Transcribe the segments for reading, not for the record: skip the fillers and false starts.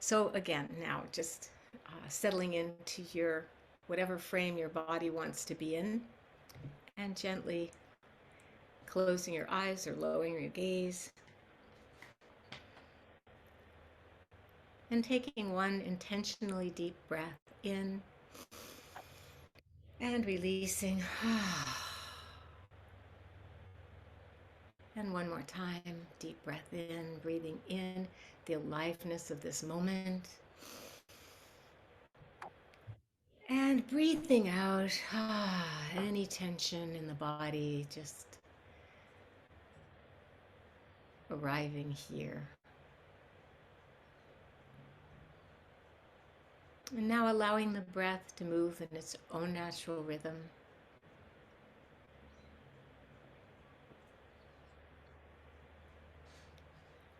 So again, now just settling into your whatever frame your body wants to be in, and gently closing your eyes or lowering your gaze, and taking one intentionally deep breath in and releasing. And one more time, deep breath in, breathing in the aliveness of this moment. And breathing out any tension in the body, just arriving here. And now allowing the breath to move in its own natural rhythm.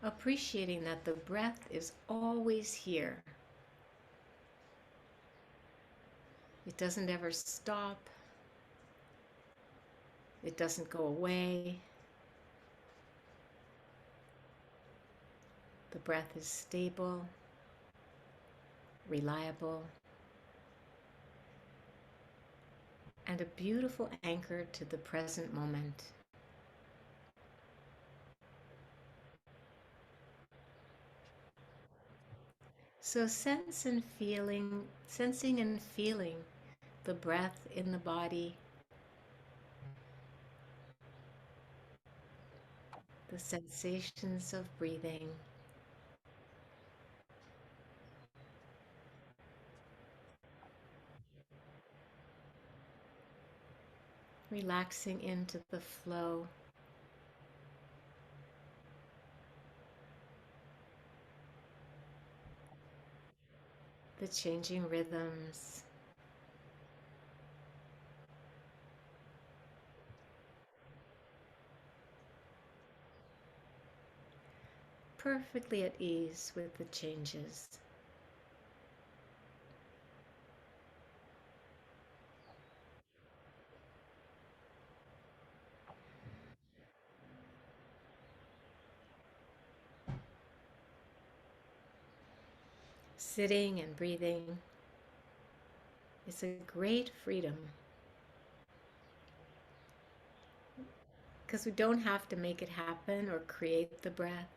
Appreciating that the breath is always here. It doesn't ever stop. It doesn't go away. The breath is stable, reliable, and a beautiful anchor to the present moment. So sensing and feeling the breath in the body, the sensations of breathing, relaxing into the flow. The changing rhythms. Perfectly at ease with the changes. Sitting and breathing is a great freedom, because we don't have to make it happen or create the breath.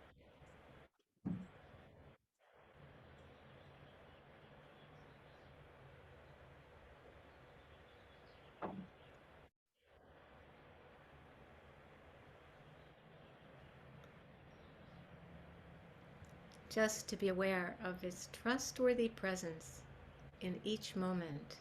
Just to be aware of its trustworthy presence in each moment.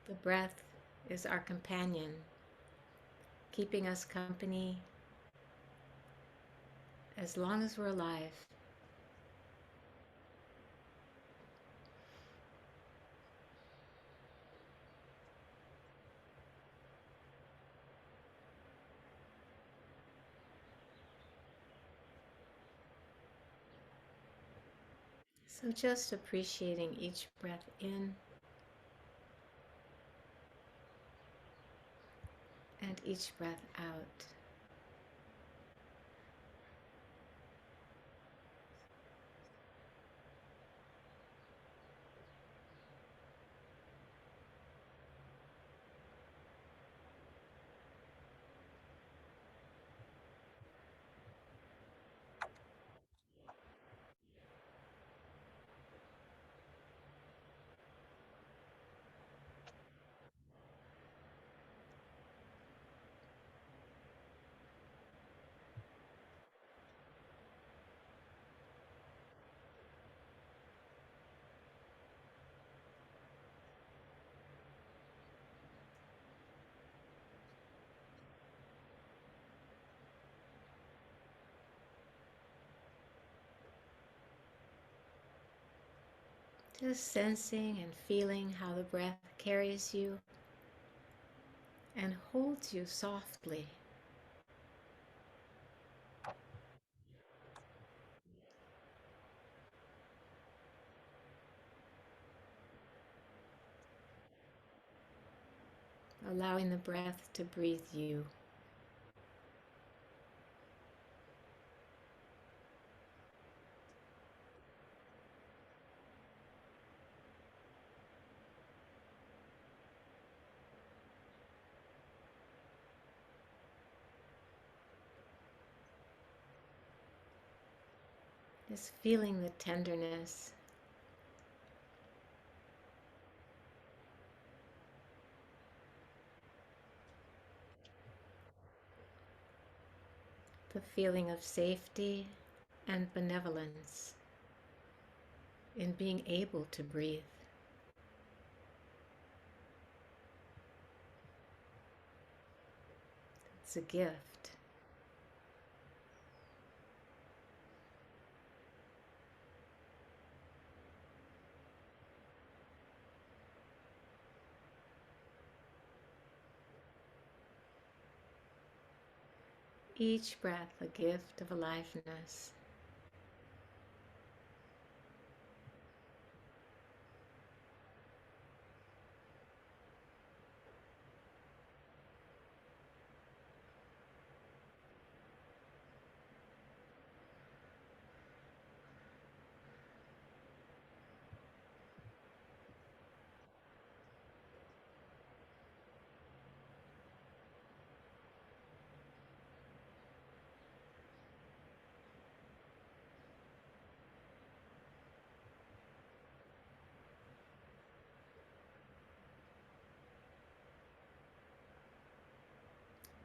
The breath is our companion, keeping us company as long as we're alive. So just appreciating each breath in and each breath out. Just sensing and feeling how the breath carries you and holds you softly. Allowing the breath to breathe you. Just feeling the tenderness, the feeling of safety and benevolence in being able to breathe. It's a gift. Each breath a gift of aliveness.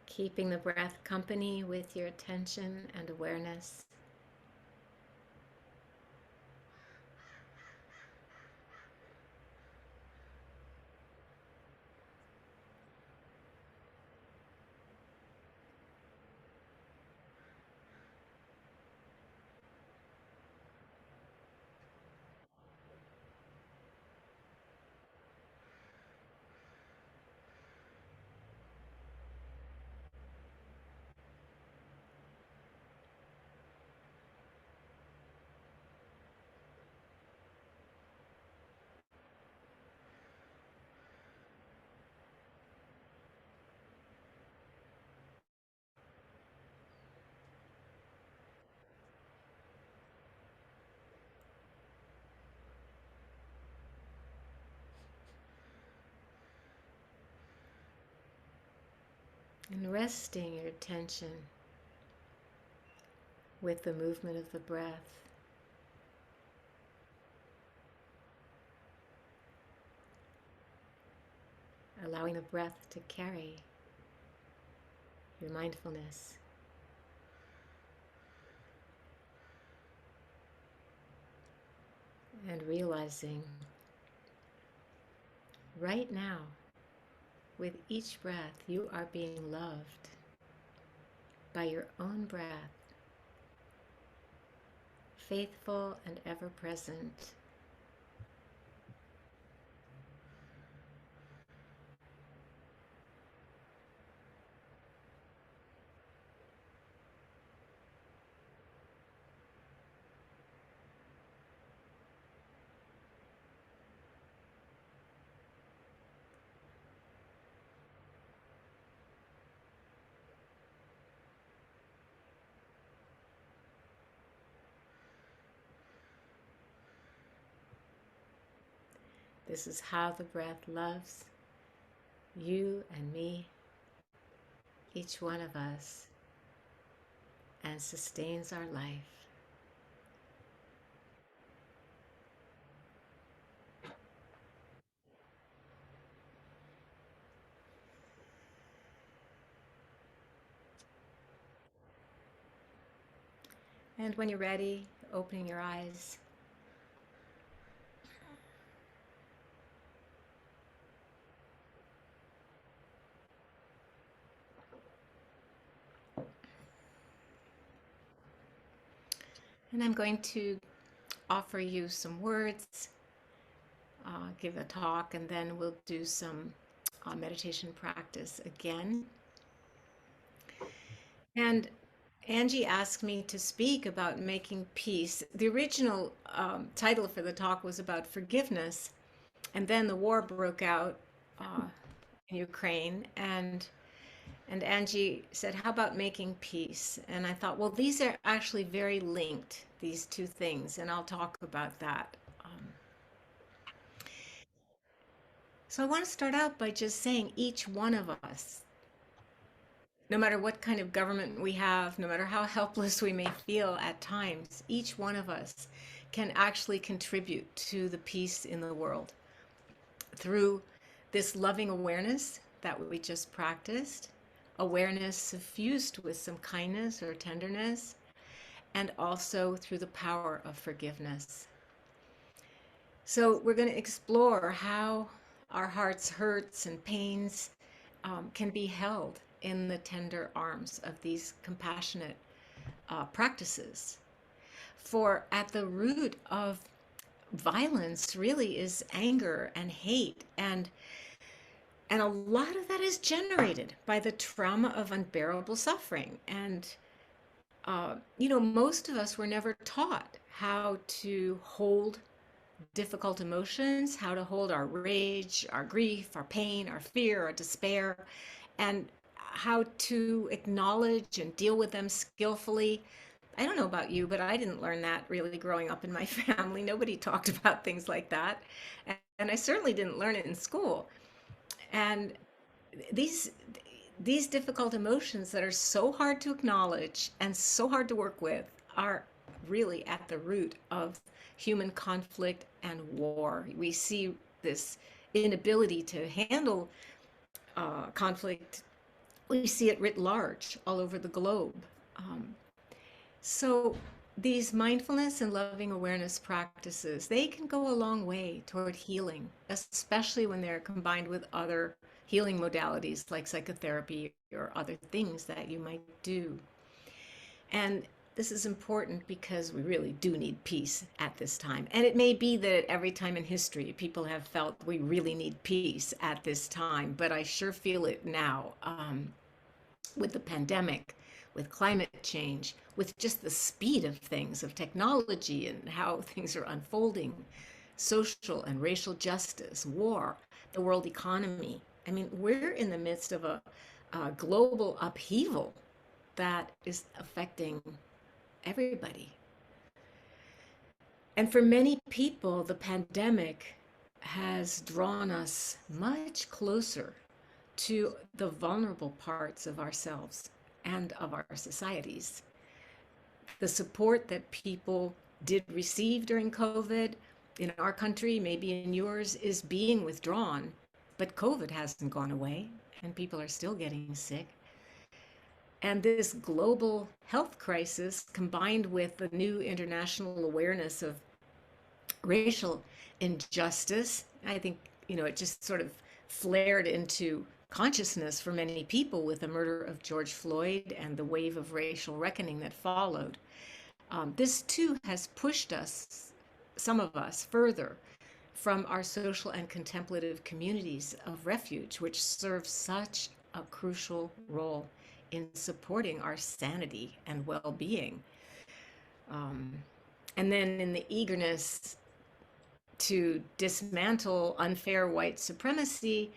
Keeping the breath company with your attention and awareness. And resting your attention with the movement of the breath. Allowing the breath to carry your mindfulness. And realizing right now, with each breath, you are being loved by your own breath, faithful and ever present. This is how the breath loves you and me, each one of us, and sustains our life. And when you're ready, opening your eyes. And I'm going to offer you some words, give a talk, and then we'll do some meditation practice again. And Angie asked me to speak about making peace. The original title for the talk was about forgiveness, and then the war broke out uh, in Ukraine, and Angie said, "How about making peace?" And I thought, well, these are actually very linked, these two things, and I'll talk about that. So I want to start out by just saying each one of us, no matter what kind of government we have, no matter how helpless we may feel at times, each one of us can actually contribute to the peace in the world through this loving awareness that we just practiced, awareness suffused with some kindness or tenderness, and also through the power of forgiveness. So we're going to explore how our heart's hurts and pains can be held in the tender arms of these compassionate practices. For at the root of violence really is anger and hate, and a lot of that is generated by the trauma of unbearable suffering. And most of us were never taught how to hold difficult emotions, how to hold our rage, our grief, our pain, our fear, our despair, and how to acknowledge and deal with them skillfully. I don't know about you, but I didn't learn that really growing up in my family. Nobody talked about things like that. And I certainly didn't learn it in school. And these these difficult emotions that are so hard to acknowledge and so hard to work with are really at the root of human conflict and war. We see this inability to handle conflict. We see it writ large all over the globe. Um, so these mindfulness and loving awareness practices, they can go a long way toward healing, especially when they're combined with other healing modalities like psychotherapy or other things that you might do. And this is important because we really do need peace at this time. And it may be that every time in history people have felt we really need peace at this time, but I sure feel it now with the pandemic, with climate change, with just the speed of things, of technology and how things are unfolding, social and racial justice, war, the world economy. I mean, we're in the midst of a global upheaval that is affecting everybody. And for many people, the pandemic has drawn us much closer to the vulnerable parts of ourselves and of our societies. The support that people did receive during COVID in our country, maybe in yours, is being withdrawn, but COVID hasn't gone away and people are still getting sick. And this global health crisis, combined with the new international awareness of racial injustice, I think, it just sort of flared into consciousness for many people with the murder of George Floyd and the wave of racial reckoning that followed. This too has pushed us, some of us, further from our social and contemplative communities of refuge, which serve such a crucial role in supporting our sanity and well-being. And then in the eagerness to dismantle unfair white supremacy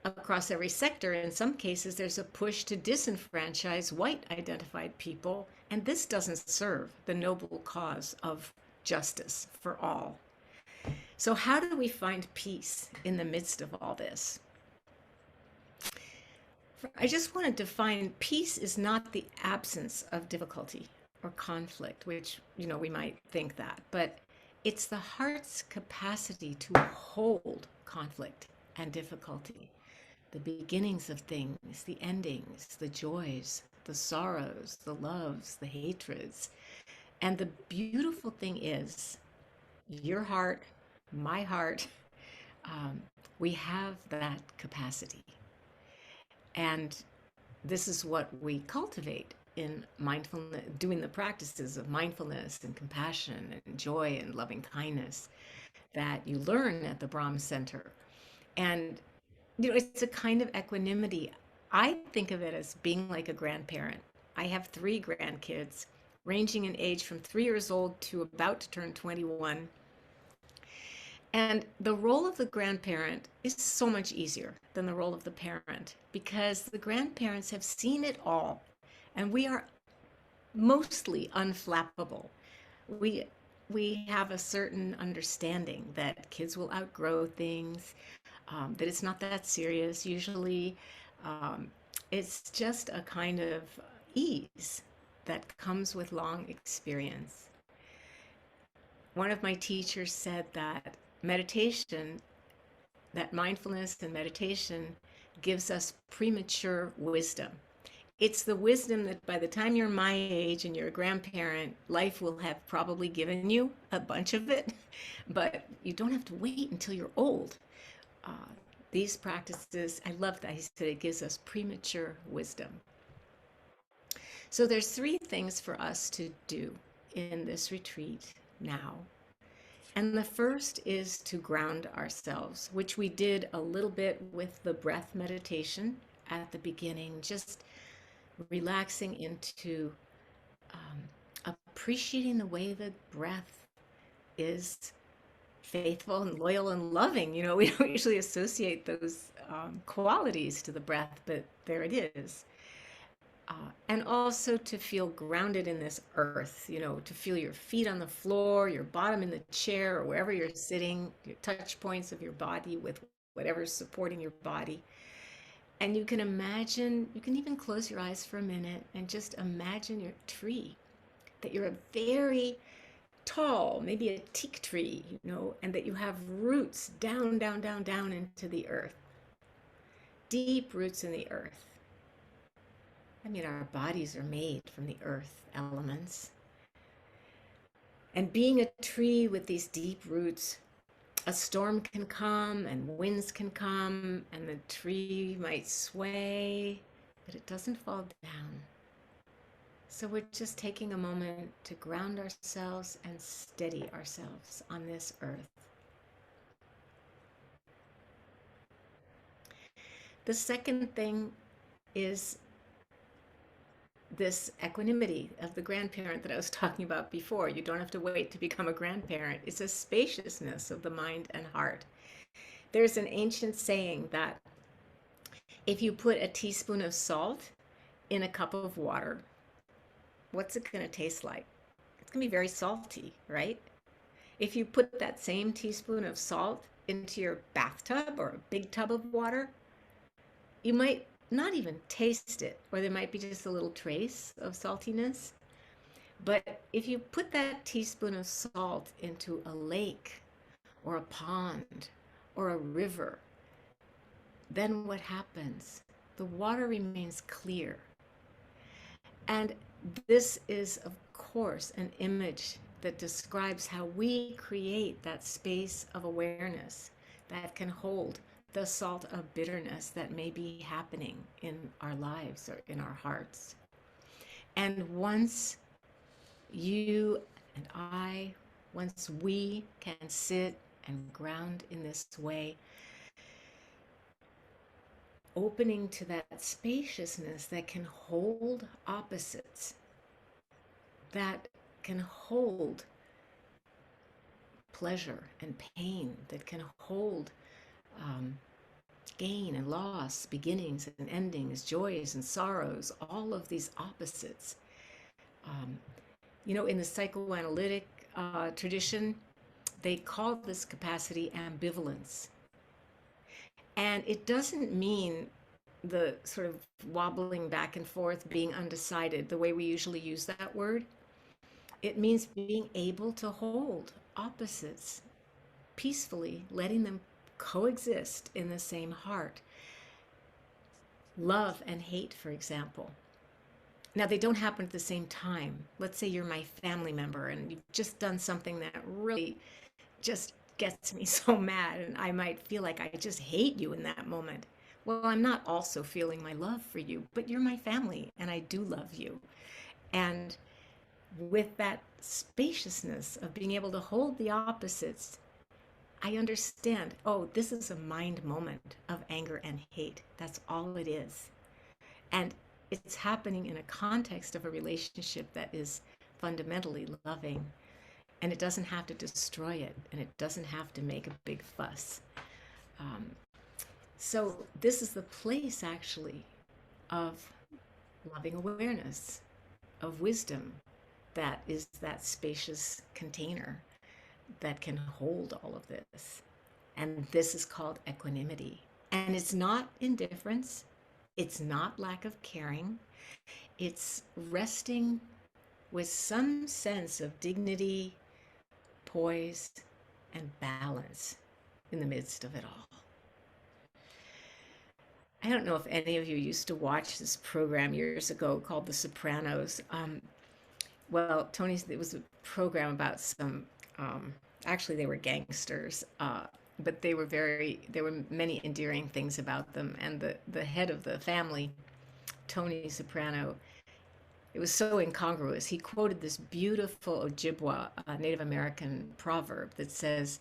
across every sector, in some cases there's a push to disenfranchise white identified people, and this doesn't serve the noble cause of justice for all. So how do we find peace in the midst of all this? I just want to define peace is not the absence of difficulty or conflict, which, we might think that, but it's the heart's capacity to hold conflict and difficulty, the beginnings of things, the endings, the joys, the sorrows, the loves, the hatreds. And the beautiful thing is, your heart, my heart, we have that capacity. And this is what we cultivate in mindfulness, doing the practices of mindfulness and compassion and joy and loving kindness that you learn at the Brahm Centre. And it's a kind of equanimity. I think of it as being like a grandparent. I have three grandkids, ranging in age from 3 years old to about to turn 21. And the role of the grandparent is so much easier than the role of the parent because the grandparents have seen it all, and we are mostly unflappable. We we have a certain understanding that kids will outgrow things, that it's not that serious. Usually, um, it's just a kind of ease that comes with long experience. One of my teachers said that meditation, that mindfulness and meditation gives us premature wisdom. It's the wisdom that by the time you're my age and you're a grandparent, life will have probably given you a bunch of it, but you don't have to wait until you're old. Uh, these practices, I love that he said it gives us premature wisdom. So there's three things for us to do in this retreat now. And the first is to ground ourselves, which we did a little bit with the breath meditation at the beginning, just relaxing into appreciating the way the breath is faithful and loyal and loving. We don't usually associate those qualities to the breath, but there it is. And also to feel grounded in this earth, to feel your feet on the floor, your bottom in the chair, or wherever you're sitting, your touch points of your body with whatever's supporting your body. And you can imagine, you can even close your eyes for a minute and just imagine your tree, that you're a very tall, maybe a teak tree, and that you have roots down, down, down, down into the earth, deep roots in the earth. I mean, our bodies are made from the earth elements. And being a tree with these deep roots, a storm can come and winds can come and the tree might sway, but it doesn't fall down. So we're just taking a moment to ground ourselves and steady ourselves on this earth. The second thing is this equanimity of the grandparent that I was talking about before. You don't have to wait to become a grandparent. It's a spaciousness of the mind and heart. There's an ancient saying that if you put a teaspoon of salt in a cup of water, what's it going to taste like? It's going to be very salty, right? If you put that same teaspoon of salt into your bathtub or a big tub of water, you might not even taste it, or there might be just a little trace of saltiness. But if you put that teaspoon of salt into a lake or a pond or a river, then what happens? The water remains clear. And this is, of course, an image that describes how we create that space of awareness that can hold the salt of bitterness that may be happening in our lives or in our hearts. And once you and I, once we can sit and ground in this way, opening to that spaciousness that can hold opposites, that can hold pleasure and pain, that can hold gain and loss, beginnings and endings, joys and sorrows, all of these opposites. In the psychoanalytic tradition, they call this capacity ambivalence. And it doesn't mean the sort of wobbling back and forth, being undecided, the way we usually use that word. It means being able to hold opposites peacefully, letting them coexist in the same heart. Love and hate, for example. Now, they don't happen at the same time. Let's say you're my family member and you've just done something that really just gets me so mad, and I might feel like I just hate you in that moment. Well, I'm not also feeling my love for you, but you're my family and I do love you. And with that spaciousness of being able to hold the opposites, I understand, oh, this is a mind moment of anger and hate. That's all it is. And it's happening in a context of a relationship that is fundamentally loving. And it doesn't have to destroy it, and it doesn't have to make a big fuss. Um, so, this is the place actually of loving awareness, of wisdom, that is that spacious container that can hold all of this. And this is called equanimity. And it's not indifference, it's not lack of caring, it's resting with some sense of dignity, poise, and balance in the midst of it all. I don't know if any of you used to watch this program years ago called The Sopranos. Well, Tony's, it was a program about some, actually they were gangsters, but there were many endearing things about them. And the head of the family, Tony Soprano, it was so incongruous. He quoted this beautiful Ojibwa, Native American proverb that says,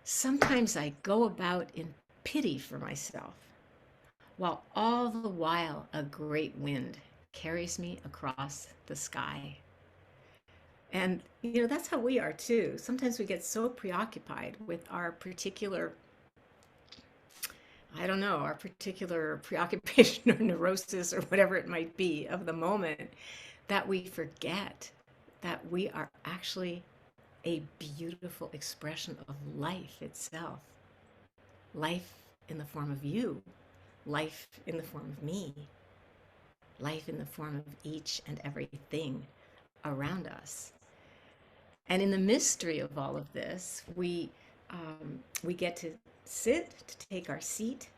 "Sometimes I go about in pity for myself, while all the while a great wind carries me across the sky." And, that's how we are too. Sometimes we get so preoccupied with our particular, I don't know, our particular preoccupation or neurosis or whatever it might be of the moment, that we forget that we are actually a beautiful expression of life itself. Life in the form of you, life in the form of me, life in the form of each and everything around us. And in the mystery of all of this, we get to sit, to take our seat,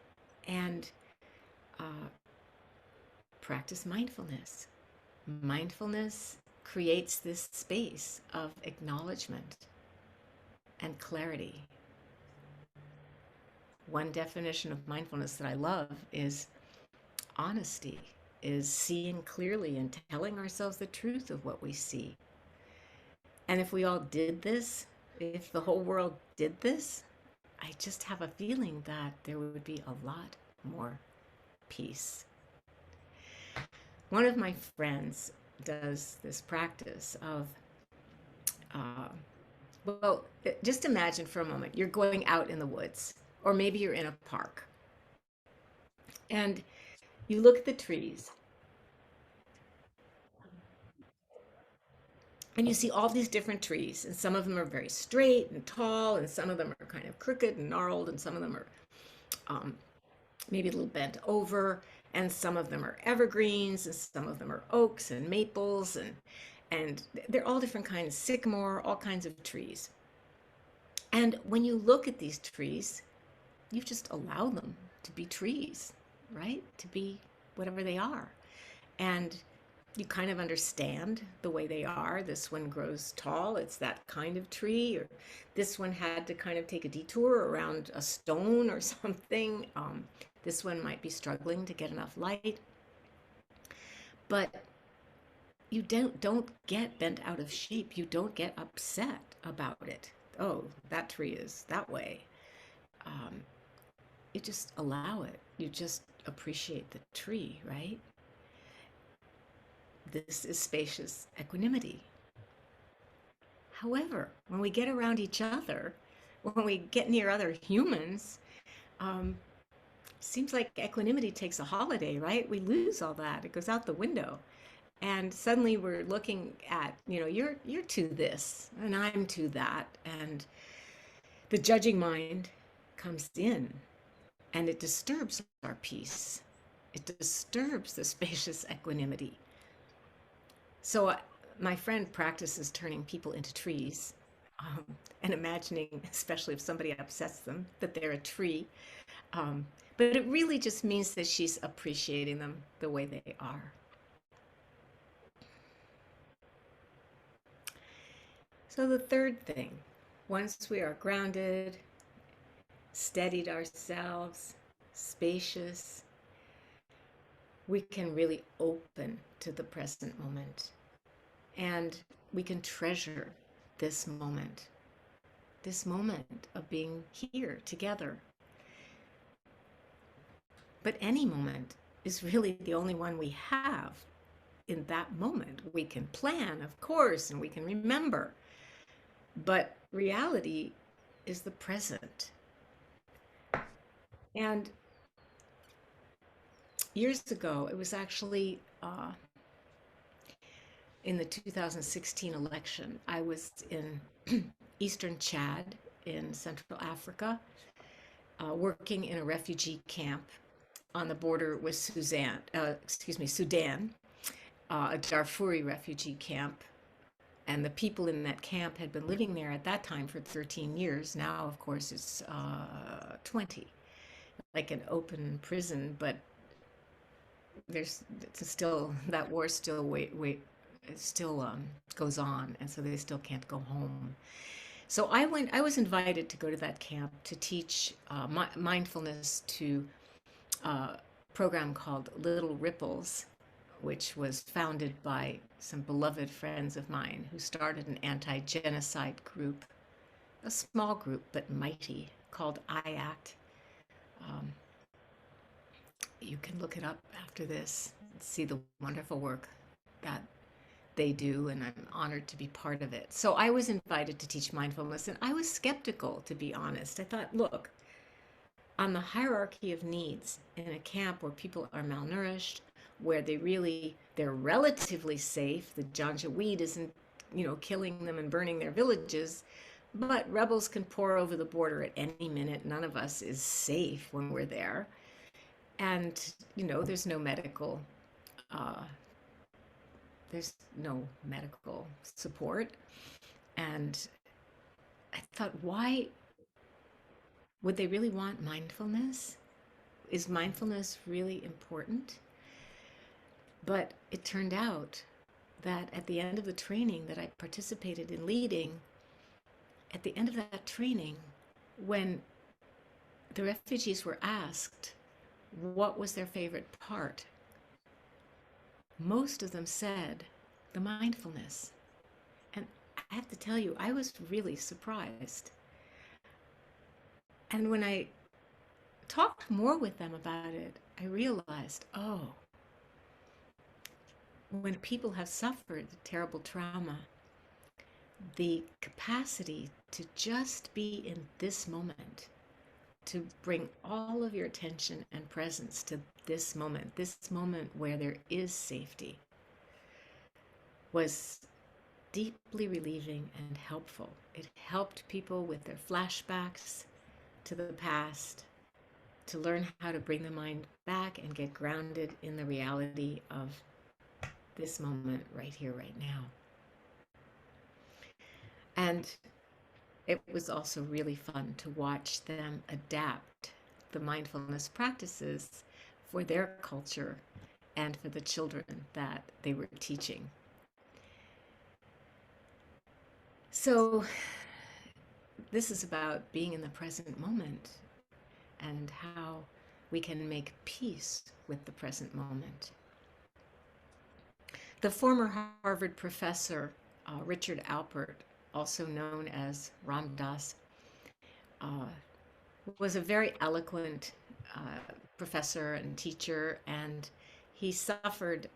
and practice mindfulness. Mindfulness creates this space of acknowledgement and clarity. One definition of mindfulness that I love is honesty, is seeing clearly and telling ourselves the truth of what we see. And if we all did this, if the whole world did this, I just have a feeling that there would be a lot more peace. One of my friends does this practice of, well, just imagine for a moment you're going out in the woods, or maybe you're in a park, and you look at the trees and you see all these different trees, and some of them are very straight and tall, and some of them are kind of crooked and gnarled, and some of them are maybe a little bent over, and some of them are evergreens, and some of them are oaks and maples, and they're all different kinds, sycamore, all kinds of trees. And when you look at these trees, you just allow them to be trees, right? To be whatever they are. And you kind of understand the way they are. This one grows tall, it's that kind of tree, or this one had to kind of take a detour around a stone or something. This one might be struggling to get enough light. But you don't get bent out of shape. You don't get upset about it. Oh, that tree is that way. You just allow it. You just appreciate the tree, right? This is spacious equanimity. However, when we get around each other, when we get near other humans, seems like equanimity takes a holiday, right? We lose all that. It goes out the window. And suddenly we're looking at, you're to this and I'm to that. And the judging mind comes in and it disturbs our peace. It disturbs the spacious equanimity. So my friend practices turning people into trees, and imagining, especially if somebody upsets them, that they're a tree. But it really just means that she's appreciating them the way they are. So the third thing, once we are grounded, steadied ourselves, spacious, we can really open to the present moment. And we can treasure this moment. this moment of being here together. But any moment is really the only one we have in that moment. We can plan, of course, and we can remember. But reality is the present. And years ago, it was actually in the 2016 election. I was in eastern Chad in Central Africa, working in a refugee camp on the border with Sudan, a Darfuri refugee camp. And the people in that camp had been living there at that time for 13 years. Now, of course, it's 20, like an open prison, but there's still, that war still it still goes on, and so they still can't go home. So I was invited to go to that camp to teach mindfulness to a program called Little Ripples, which was founded by some beloved friends of mine who started an anti-genocide group, a small group but mighty, called IACT. You can look it up after this and see the wonderful work that they do, and I'm honored to be part of it. So I was invited to teach mindfulness, and I was skeptical, to be honest. I thought, look, on the hierarchy of needs in a camp where people are malnourished, where they're relatively safe, the Janjaweed isn't, killing them and burning their villages, but rebels can pour over the border at any minute. None of us is safe when we're there. And, there's no medical support. And I thought, why would they really want mindfulness? Is mindfulness really important? But it turned out that at the end of the training that I participated in leading, at the end of that training, when the refugees were asked what was their favorite part, most of them said the mindfulness. And I have to tell you, I was really surprised. And when I talked more with them about it, I realized, when people have suffered terrible trauma, the capacity to just be in this moment, to bring all of your attention and presence to this moment where there is safety, was deeply relieving and helpful. It helped people with their flashbacks to the past, to learn how to bring the mind back and get grounded in the reality of this moment right here, right now. And it was also really fun to watch them adapt the mindfulness practices for their culture and for the children that they were teaching. So this is about being in the present moment and how we can make peace with the present moment. The former Harvard professor, Richard Alpert, also known as Ram Dass, was a very eloquent professor and teacher, and he suffered,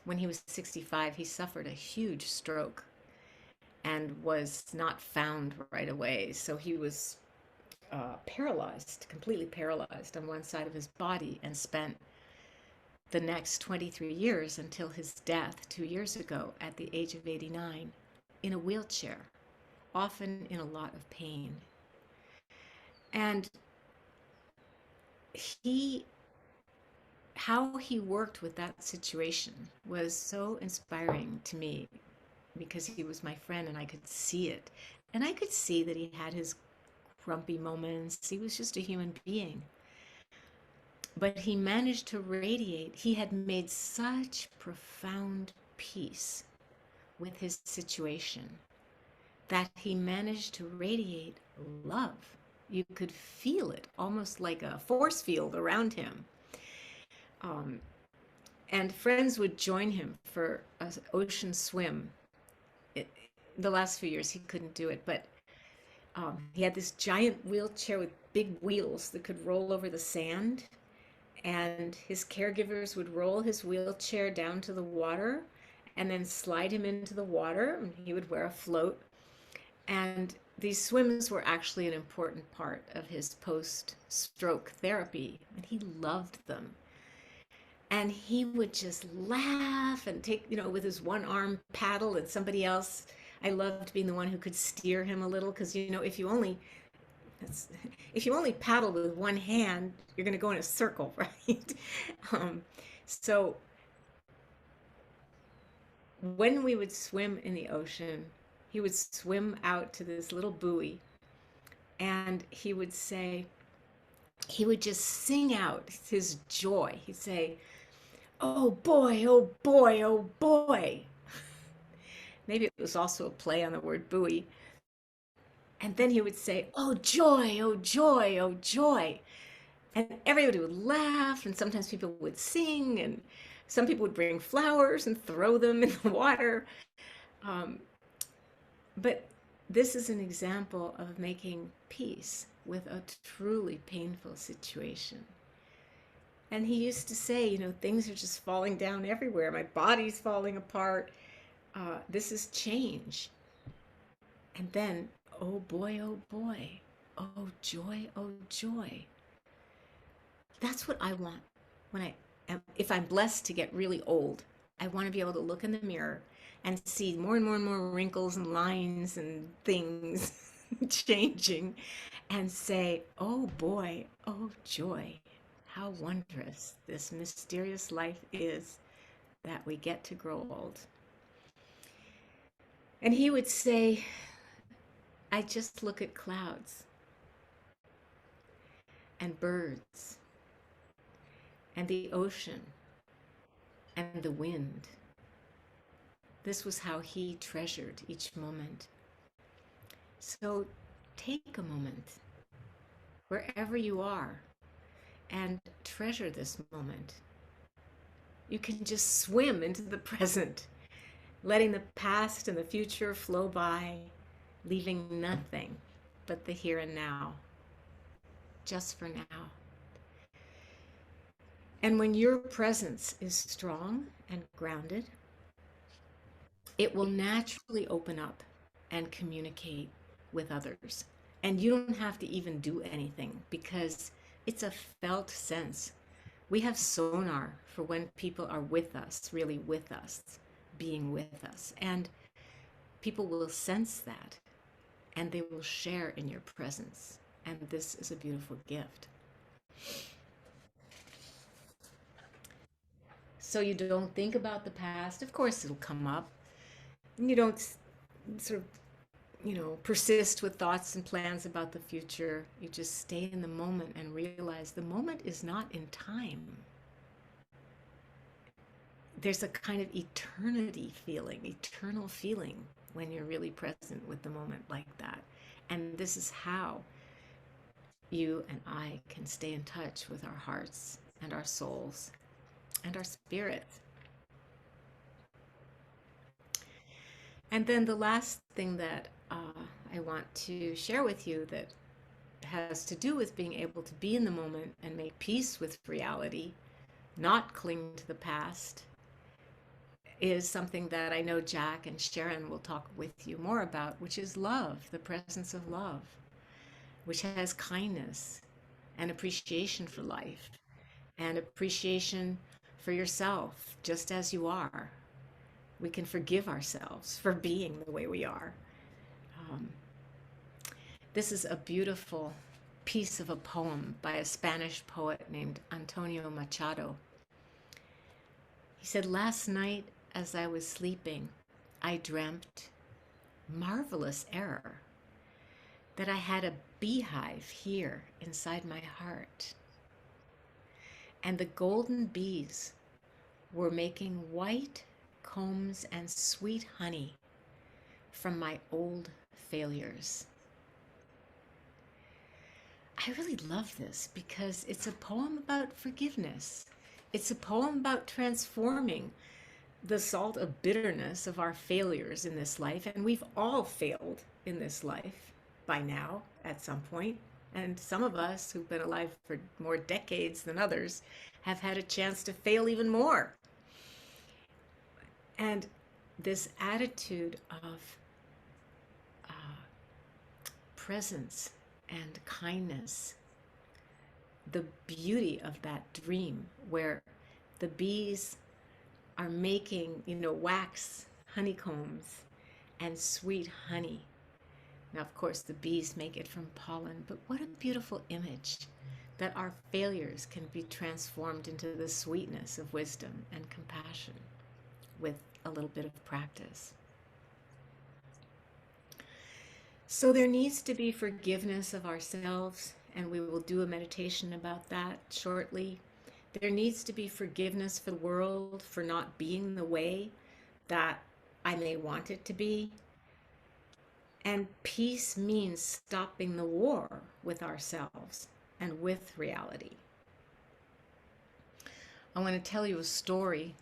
when he was 65, he suffered a huge stroke and was not found right away. So he was paralyzed, completely paralyzed on one side of his body, and spent the next 23 years until his death 2 years ago at the age of 89 in a wheelchair, often in a lot of pain. And how he worked with that situation was so inspiring to me, because he was my friend and I could see it. And I could see that he had his grumpy moments. He was just a human being. But he managed to radiate. He had made such profound peace with his situation that he managed to radiate love. You could feel it, almost like a force field around him. And friends would join him for an ocean swim. The last few years he couldn't do it, but He had this giant wheelchair with big wheels that could roll over the sand, and his caregivers would roll his wheelchair down to the water and then slide him into the water, and he would wear a float. And these swims were actually an important part of his post-stroke therapy, and he loved them. And he would just laugh and take, with his one arm paddle, and somebody else. I loved being the one who could steer him a little, because if you only paddle with one hand, you're going to go in a circle, right? So when we would swim in the ocean, he would swim out to this little buoy, and he would just sing out his joy. He'd say, "Oh boy, oh boy, oh boy." Maybe it was also a play on the word buoy. And then he would say, "Oh joy, oh joy, oh joy." And everybody would laugh, and sometimes people would sing, and some people would bring flowers and throw them in the water. But this is an example of making peace with a truly painful situation. And he used to say, things are just falling down everywhere. My body's falling apart. This is change. And then, oh boy, oh boy. Oh joy, oh joy. That's what I want if I'm blessed to get really old. I want to be able to look in the mirror and see more and more and more wrinkles and lines and things changing, and say, oh boy, oh joy, how wondrous this mysterious life is that we get to grow old. And he would say, I just look at clouds and birds and the ocean and the wind. This was how he treasured each moment. So take a moment, wherever you are, and treasure this moment. You can just swim into the present, letting the past and the future flow by, leaving nothing but the here and now, just for now. And when your presence is strong and grounded, it will naturally open up and communicate with others. And you don't have to even do anything, because it's a felt sense. We have sonar for when people are with us, really with us, being with us. And people will sense that, and they will share in your presence. And this is a beautiful gift. So you don't think about the past. Of course, it'll come up. And you don't sort of, persist with thoughts and plans about the future. You just stay in the moment and realize the moment is not in time. There's a kind of eternal feeling when you're really present with the moment like that. And this is how you and I can stay in touch with our hearts and our souls and our spirits. And then the last thing that I want to share with you that has to do with being able to be in the moment and make peace with reality, not cling to the past, is something that I know Jack and Sharon will talk with you more about, which is love, the presence of love, which has kindness and appreciation for life and appreciation for yourself, just as you are. We can forgive ourselves for being the way we are. This is a beautiful piece of a poem by a Spanish poet named Antonio Machado. He said, "Last night as I was sleeping, I dreamt, marvelous error, that I had a beehive here inside my heart. And the golden bees were making white combs and sweet honey from my old failures." I really love this because it's a poem about forgiveness. It's a poem about transforming the salt of bitterness of our failures in this life, and we've all failed in this life. by now at some point. And some of us who've been alive for more decades than others have had a chance to fail even more. And this attitude of presence and kindness, the beauty of that dream where the bees are making, wax honeycombs and sweet honey. Now, of course, the bees make it from pollen, but what a beautiful image that our failures can be transformed into the sweetness of wisdom and compassion with a little bit of practice. So there needs to be forgiveness of ourselves, and we will do a meditation about that shortly. There needs to be forgiveness for the world for not being the way that I may want it to be. And peace means stopping the war with ourselves and with reality. I want to tell you a story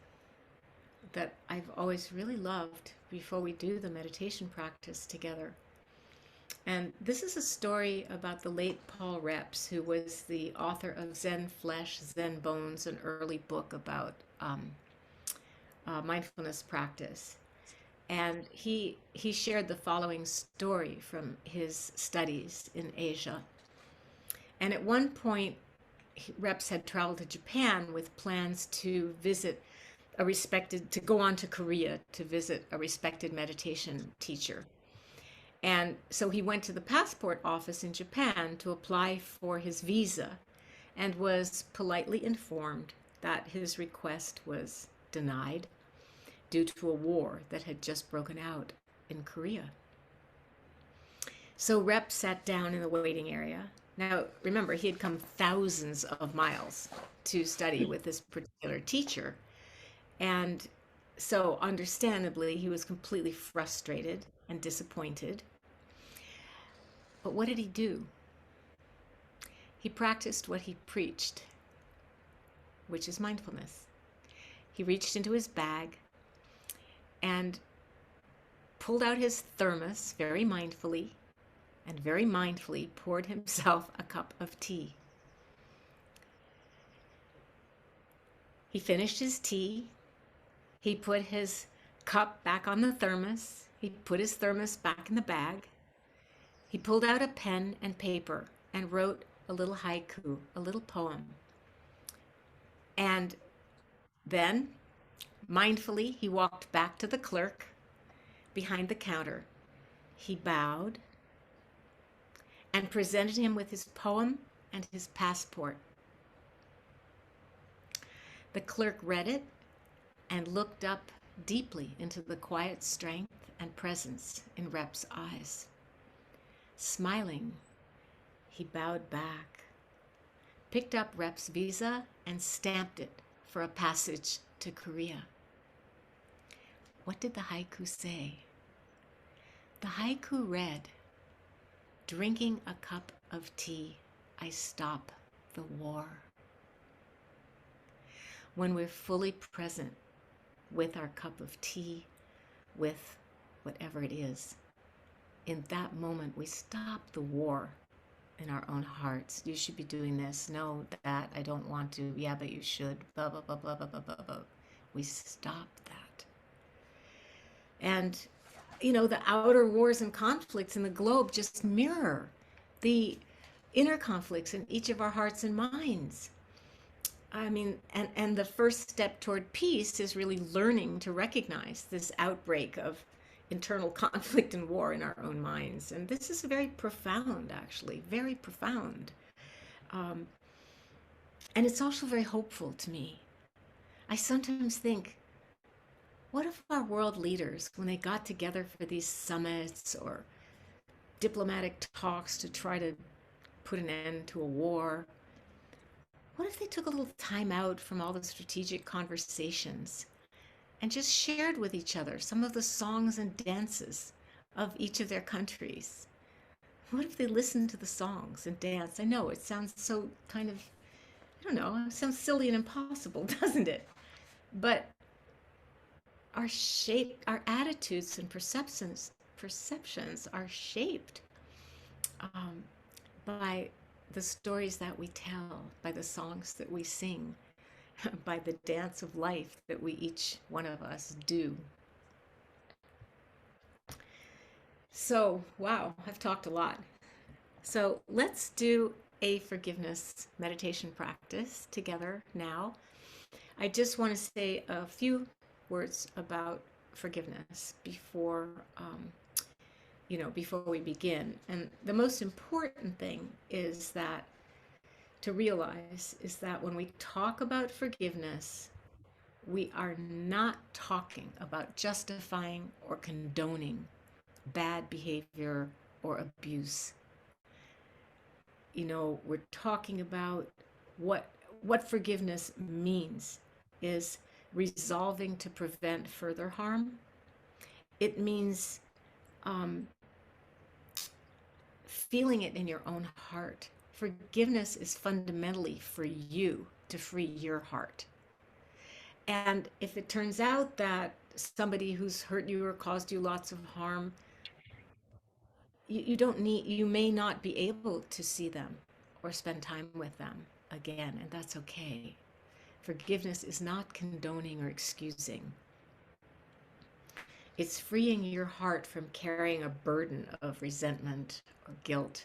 that I've always really loved before we do the meditation practice together. And this is a story about the late Paul Reps, who was the author of Zen Flesh, Zen Bones, an early book about mindfulness practice. And he shared the following story from his studies in Asia. And at one point, Reps had traveled to Japan with plans to go on to Korea to visit a respected meditation teacher. And so he went to the passport office in Japan to apply for his visa and was politely informed that his request was denied due to a war that had just broken out in Korea. So Rep sat down in the waiting area. Now, remember, he had come thousands of miles to study with this particular teacher. And so understandably, he was completely frustrated and disappointed. But what did he do? He practiced what he preached, which is mindfulness. He reached into his bag and pulled out his thermos very mindfully and very mindfully poured himself a cup of tea. He finished his tea. He put his cup back on the thermos. He put his thermos back in the bag. He pulled out a pen and paper and wrote a little haiku, a little poem. And then, mindfully, he walked back to the clerk behind the counter. He bowed and presented him with his poem and his passport. The clerk read it and looked up deeply into the quiet strength and presence in Rep's eyes. Smiling, he bowed back, picked up Rep's visa and stamped it for a passage to Korea. What did the haiku say? The haiku read, "Drinking a cup of tea, I stop the war." When we're fully present with our cup of tea, with whatever it is, in that moment we stop the war in our own hearts. You should be doing this. No, that. I don't want to. Yeah, but you should. Blah, blah, blah, blah, blah, blah, blah, blah. We stop that. And, the outer wars and conflicts in the globe just mirror the inner conflicts in each of our hearts and minds. I mean, and the first step toward peace is really learning to recognize this outbreak of internal conflict and war in our own minds. And this is very profound, actually, very profound. And it's also very hopeful to me. I sometimes think, what if our world leaders, when they got together for these summits or diplomatic talks to try to put an end to a war, what if they took a little time out from all the strategic conversations and just shared with each other some of the songs and dances of each of their countries? What if they listened to the songs and danced? I know it sounds so kind of, it sounds silly and impossible, doesn't it? But our attitudes and perceptions are shaped um, by the stories that we tell, by the songs that we sing, by the dance of life that we each one of us do. So, wow, I've talked a lot. So, let's do a forgiveness meditation practice together now. I just want to say a few words about forgiveness before we begin. And the most important thing is that to realize is that when we talk about forgiveness, we are not talking about justifying or condoning bad behavior or abuse. We're talking about what forgiveness means is resolving to prevent further harm. It means feeling it in your own heart. Forgiveness is fundamentally for you to free your heart. And if it turns out that somebody who's hurt you or caused you lots of harm, you may not be able to see them or spend time with them again, and that's okay. Forgiveness is not condoning or excusing. It's freeing your heart from carrying a burden of resentment or guilt,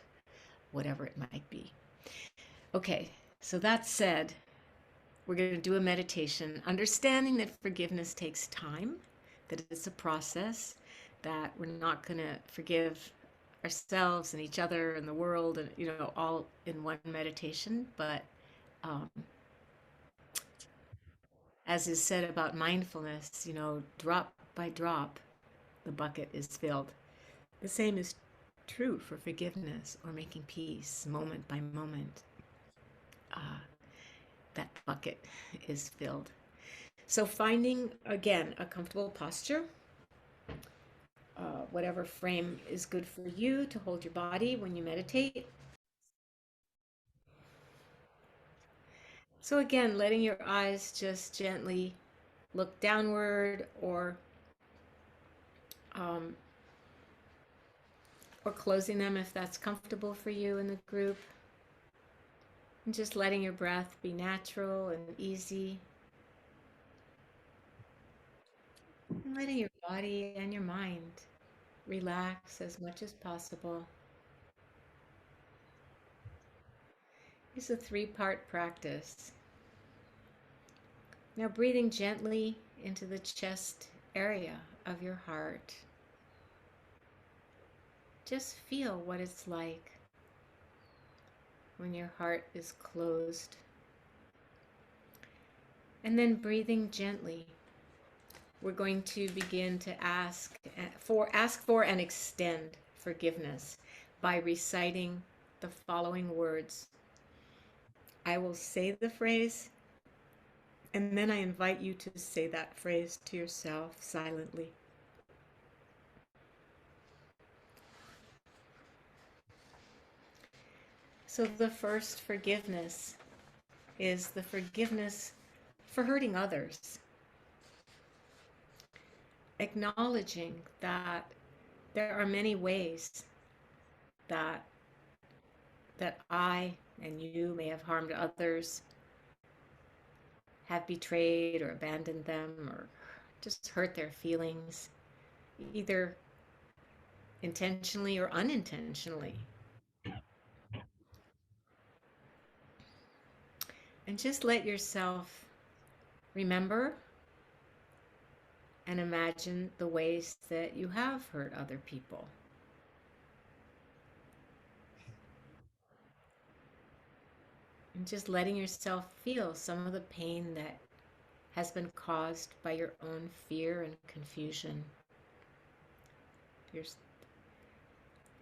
whatever it might be. Okay, so that said, we're going to do a meditation, understanding that forgiveness takes time, that it's a process, that we're not going to forgive ourselves and each other and the world and all in one meditation, but as is said about mindfulness, drop by drop the bucket is filled. The same is true for forgiveness or making peace. Moment by moment, that bucket is filled. So finding, again, a comfortable posture, whatever frame is good for you to hold your body when you meditate. So again, letting your eyes just gently look downward um, or closing them if that's comfortable for you in the group. And just letting your breath be natural and easy. And letting your body and your mind relax as much as possible. It's a 3-part practice. Now breathing gently into the chest area of your heart. Just feel what it's like when your heart is closed. And then breathing gently. We're going to begin to ask for and extend forgiveness by reciting the following words. I will say the phrase, and then I invite you to say that phrase to yourself silently. So the first forgiveness is the forgiveness for hurting others. Acknowledging that there are many ways that I and you may have harmed others, have betrayed or abandoned them, or just hurt their feelings, either intentionally or unintentionally. And just let yourself remember and imagine the ways that you have hurt other people. And just letting yourself feel some of the pain that has been caused by your own fear and confusion.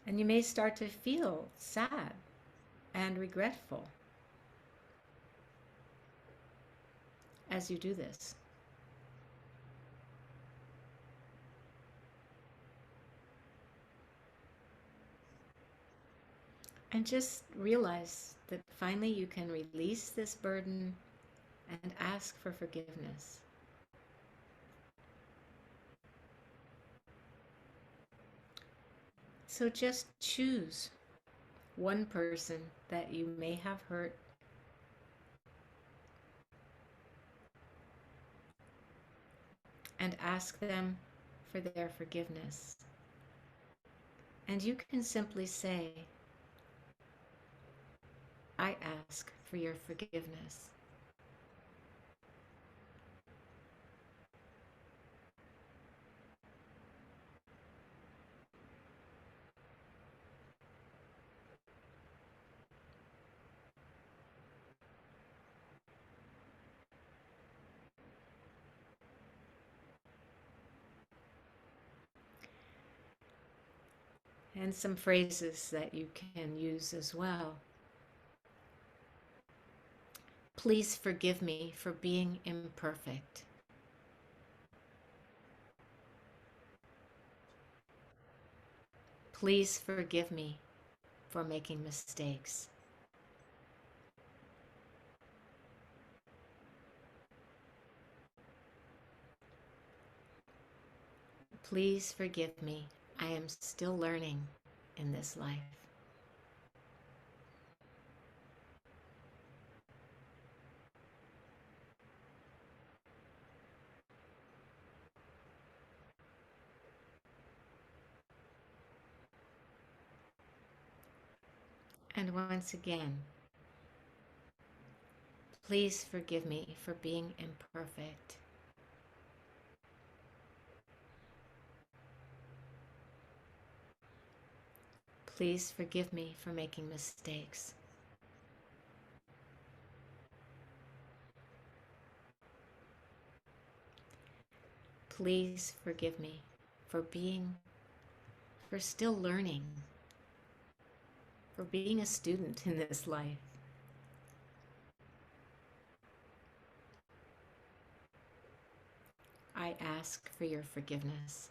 And you may start to feel sad and regretful as you do this. And just realize that finally you can release this burden and ask for forgiveness. So just choose one person that you may have hurt, and ask them for their forgiveness. And you can simply say, I ask for your forgiveness. And some phrases that you can use as well. Please forgive me for being imperfect. Please forgive me for making mistakes. Please forgive me. I am still learning in this life. And once again, please forgive me for being imperfect. Please forgive me for making mistakes. Please forgive me for still learning, for being a student in this life. I ask for your forgiveness.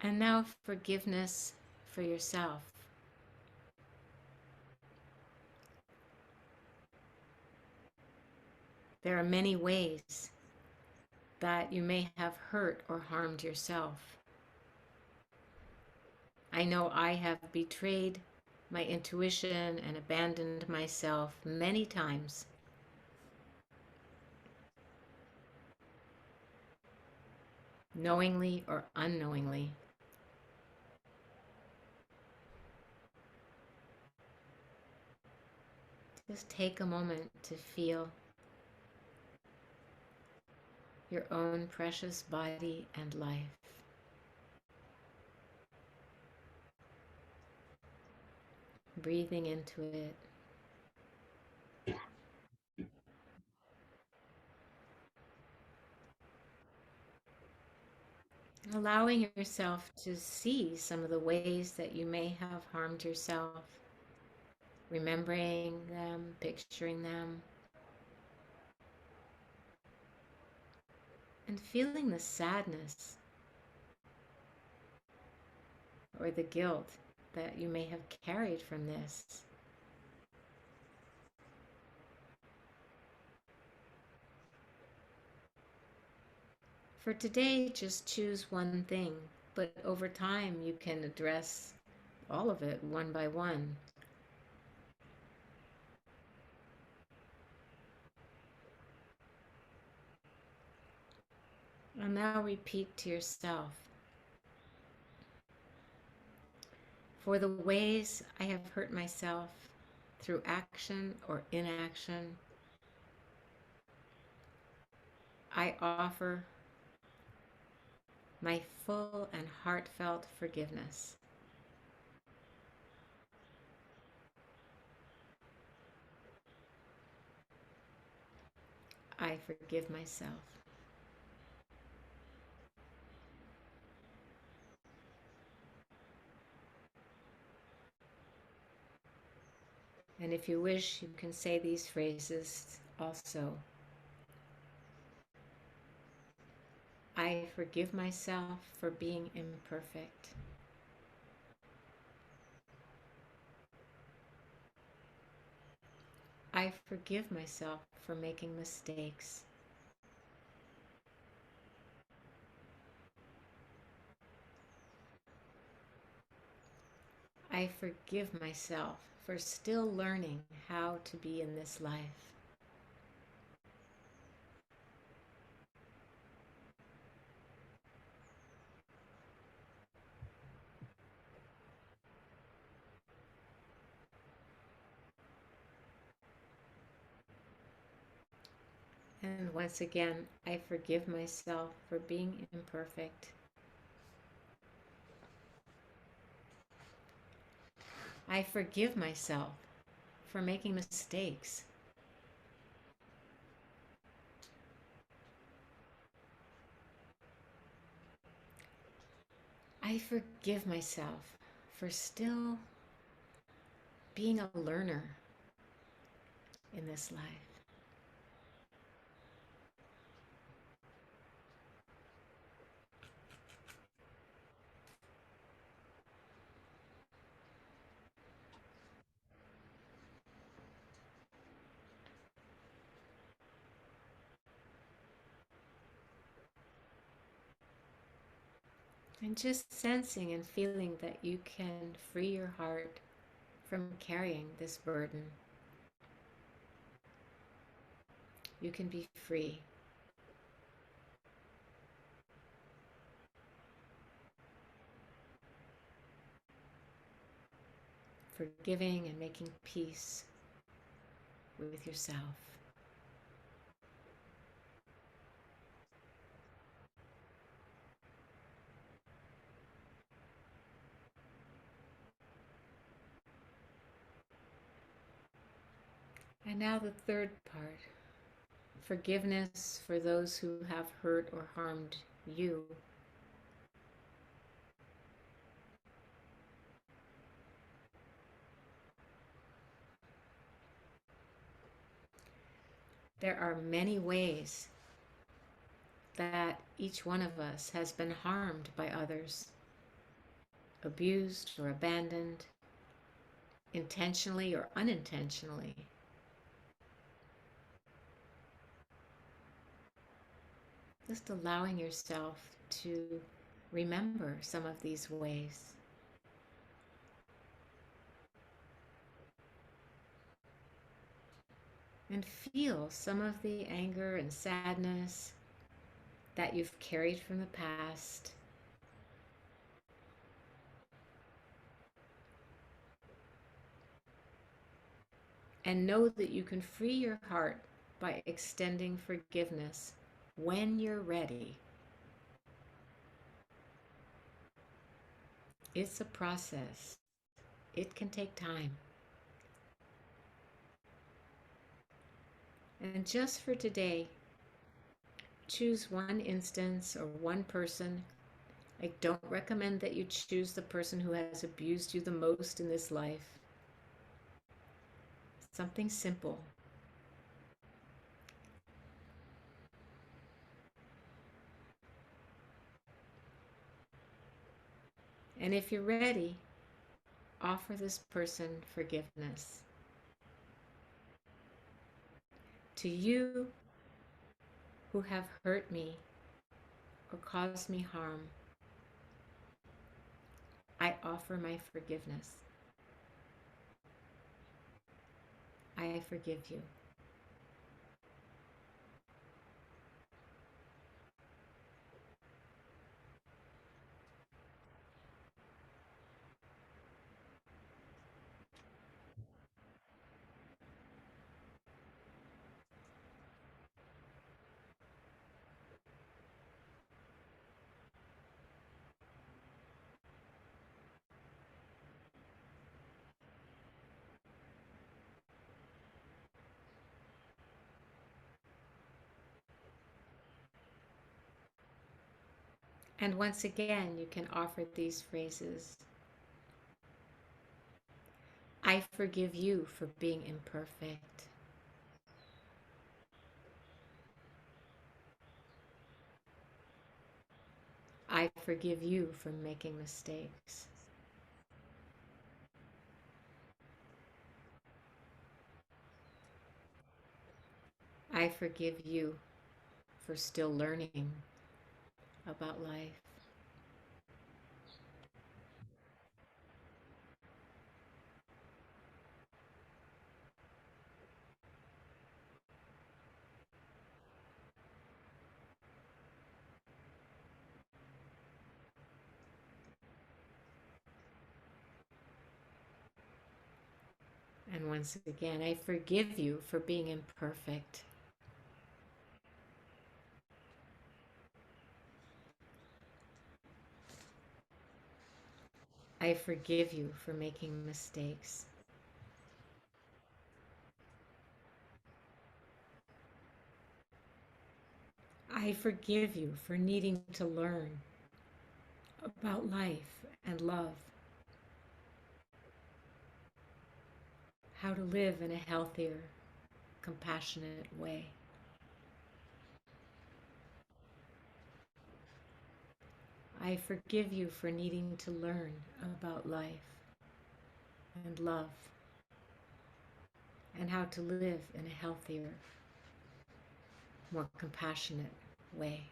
And now forgiveness for yourself. There are many ways that you may have hurt or harmed yourself. I know I have betrayed my intuition and abandoned myself many times. Knowingly or unknowingly. Just take a moment to feel your own precious body and life. Breathing into it. Allowing yourself to see some of the ways that you may have harmed yourself. Remembering them, picturing them. And feeling the sadness or the guilt that you may have carried from this. For today, just choose one thing, but over time you can address all of it one by one. And now repeat to yourself, for the ways I have hurt myself through action or inaction, I offer my full and heartfelt forgiveness. I forgive myself. And if you wish, you can say these phrases also. I forgive myself for being imperfect. I forgive myself for making mistakes. I forgive myself for still learning how to be in this life. And once again, I forgive myself for being imperfect. I forgive myself for making mistakes. I forgive myself for still being a learner in this life. And just sensing and feeling that you can free your heart from carrying this burden. You can be free. Forgiving and making peace with yourself. And now the third part, forgiveness for those who have hurt or harmed you. There are many ways that each one of us has been harmed by others, abused or abandoned, intentionally or unintentionally. Just allowing yourself to remember some of these ways. And feel some of the anger and sadness that you've carried from the past. And know that you can free your heart by extending forgiveness when you're ready. It's a process. It can take time. And just for today, choose one instance or one person. I don't recommend that you choose the person who has abused you the most in this life. Something simple. And if you're ready, offer this person forgiveness. To you who have hurt me or caused me harm, I offer my forgiveness. I forgive you. And once again, you can offer these phrases. I forgive you for being imperfect. forgive you for making mistakes. I forgive you for still learning about life. And once again, I forgive you for being imperfect. I forgive you for making mistakes. I forgive you for needing to learn about life and love, how to live in a healthier, compassionate way. I forgive you for needing to learn about life and love and how to live in a healthier, more compassionate way.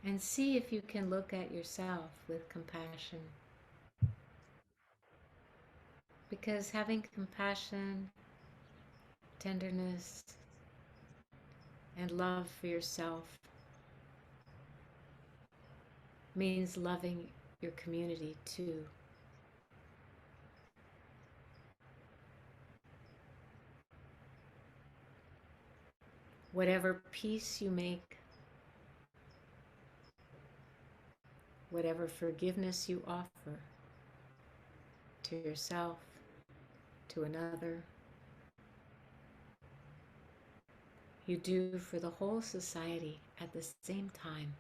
And see if you can look at yourself with compassion. Because having compassion, tenderness, and love for yourself means loving your community too. Whatever peace you make, whatever forgiveness you offer to yourself, to another, you do for the whole society at the same time.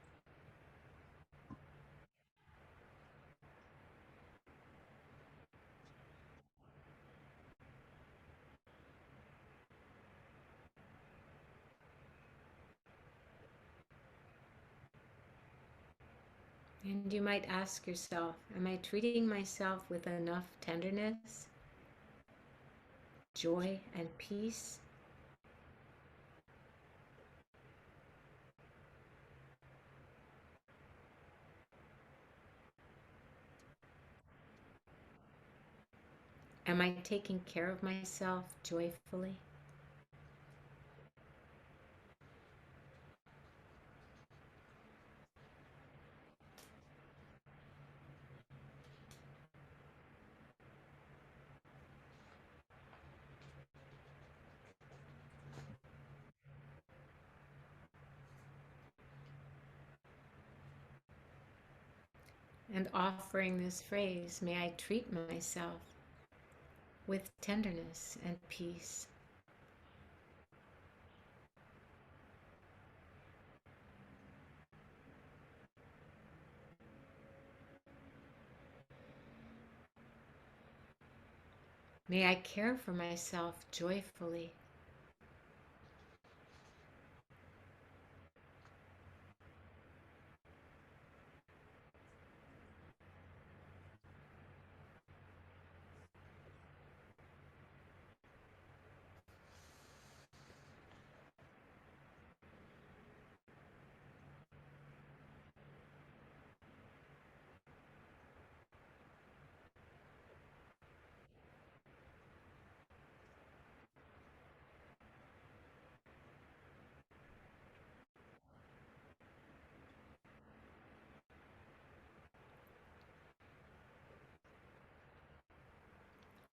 And you might ask yourself, am I treating myself with enough tenderness, joy, and peace? Am I taking care of myself joyfully? And offering this phrase, may I treat myself with tenderness and peace. May I care for myself joyfully.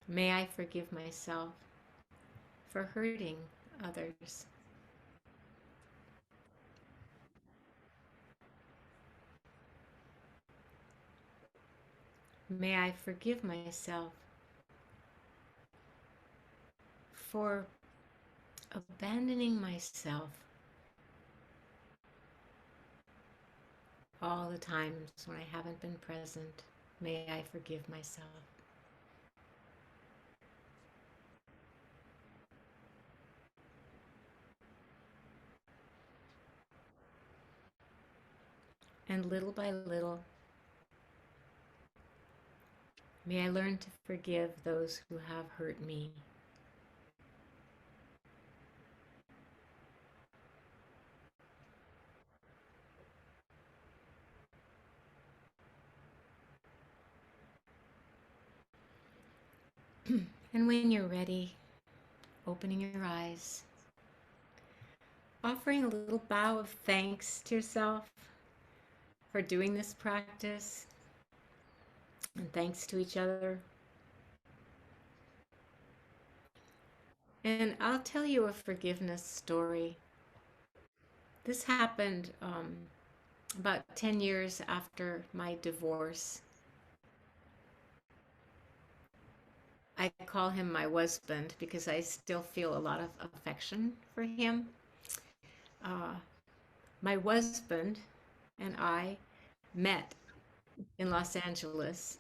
May I forgive myself for hurting others. May I forgive myself for abandoning myself all the times when I haven't been present. May I forgive myself. And little by little, may I learn to forgive those who have hurt me. And when you're ready, opening your eyes, offering a little bow of thanks to yourself for doing this practice, and thanks to each other. And I'll tell you a forgiveness story. This happened about 10 years after my divorce. I call him my husband because I still feel a lot of affection for him. Uh, my husband and I met in Los Angeles,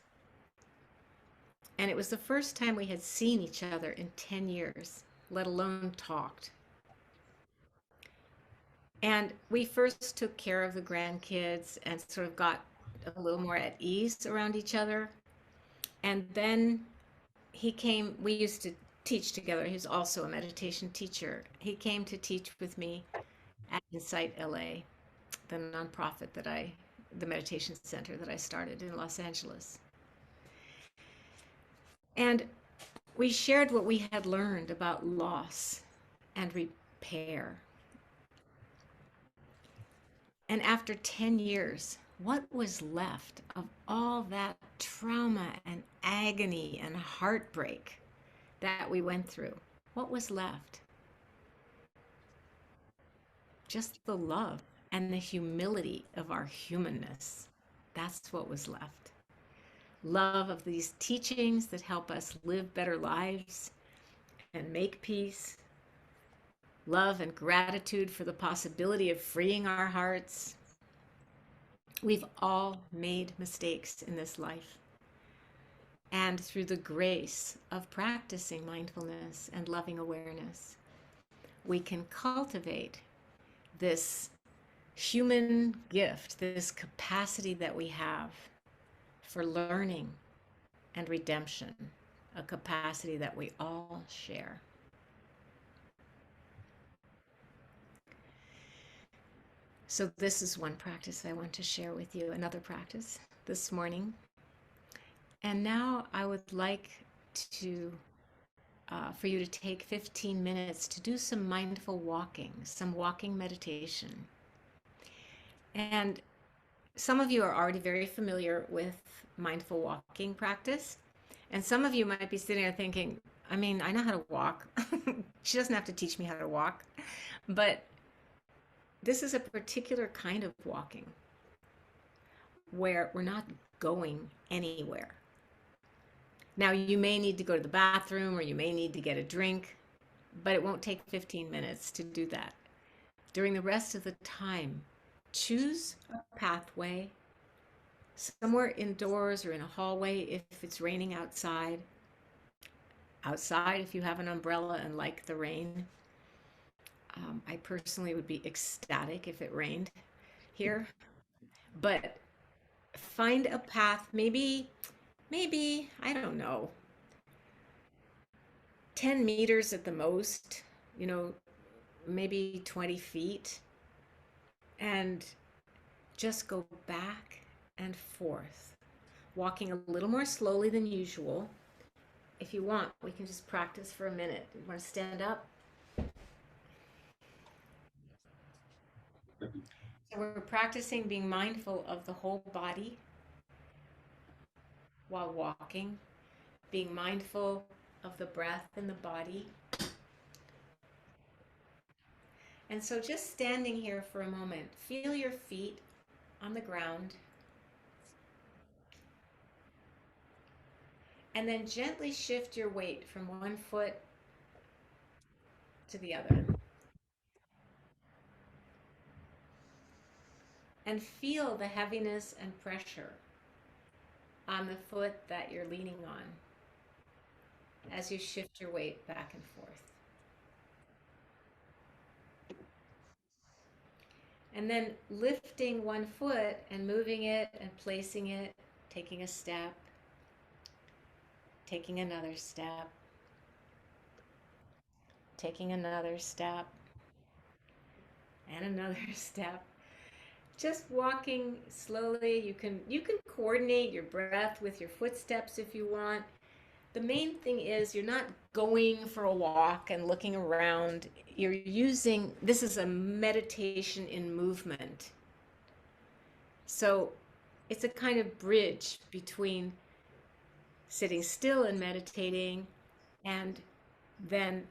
and it was the first time we had seen each other in 10 years, let alone talked. And we first took care of the grandkids and sort of got a little more at ease around each other. And then he came, we used to teach together. He was also a meditation teacher. He came to teach with me at Insight LA, the nonprofit the meditation center that I started in Los Angeles. And we shared what we had learned about loss and repair. And after 10 years, what was left of all that trauma and agony and heartbreak that we went through? What was left? Just the love and the humility of our humanness. That's what was left. Love of these teachings that help us live better lives and make peace. Love and gratitude for the possibility of freeing our hearts. We've all made mistakes in this life. And through the grace of practicing mindfulness and loving awareness, we can cultivate this human gift, this capacity that we have for learning and redemption, a capacity that we all share. So this is one practice I want to share with you, another practice this morning. And now I would like to for you to take 15 minutes to do some mindful walking, some walking meditation. And some of you are already very familiar with mindful walking practice. And some of you might be sitting there thinking, I mean, I know how to walk. She doesn't have to teach me how to walk. But this is a particular kind of walking where we're not going anywhere. Now, you may need to go to the bathroom or you may need to get a drink, but it won't take 15 minutes to do that. During the rest of the time, choose a pathway somewhere indoors or in a hallway if it's raining outside. Outside if you have an umbrella and like the rain. I personally would be ecstatic if it rained here. But find a path, maybe, I don't know, 10 meters at the most, maybe 20 feet. And just go back and forth, walking a little more slowly than usual. If you want, we can just practice for a minute. You want to stand up? So we're practicing being mindful of the whole body while walking, being mindful of the breath in the body. And so just standing here for a moment, feel your feet on the ground. And then gently shift your weight from one foot to the other. And feel the heaviness and pressure on the foot that you're leaning on as you shift your weight back and forth. And then lifting one foot and moving it and placing it, taking a step, taking another step, taking another step, and another step. Just walking slowly. You can coordinate your breath with your footsteps if you want. The main thing is you're not going for a walk and looking around. You're using this is a meditation in movement. So it's a kind of bridge between sitting still and meditating and then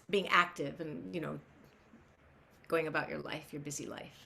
being active and, going about your life, your busy life.